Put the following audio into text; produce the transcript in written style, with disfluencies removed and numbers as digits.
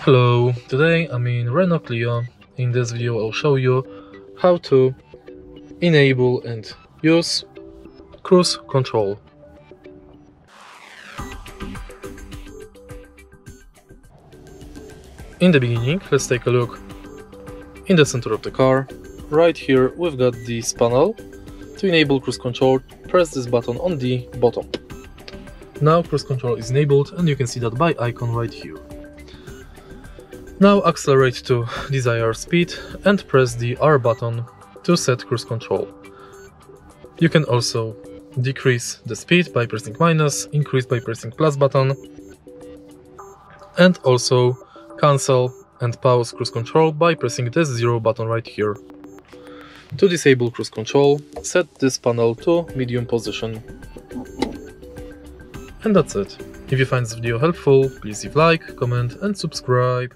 Hello, today I'm in Renault Clio. In this video I'll show you how to enable and use cruise control. In the beginning, let's take a look in the center of the car. Right here we've got this panel. To enable cruise control, press this button on the bottom. Now cruise control is enabled and you can see that by icon right here. Now accelerate to desired speed and press the R button to set cruise control. You can also decrease the speed by pressing minus, increase by pressing plus button, and also cancel and pause cruise control by pressing the 0 button right here. To disable cruise control, set this panel to medium position. And that's it. If you find this video helpful, please leave like, comment and subscribe.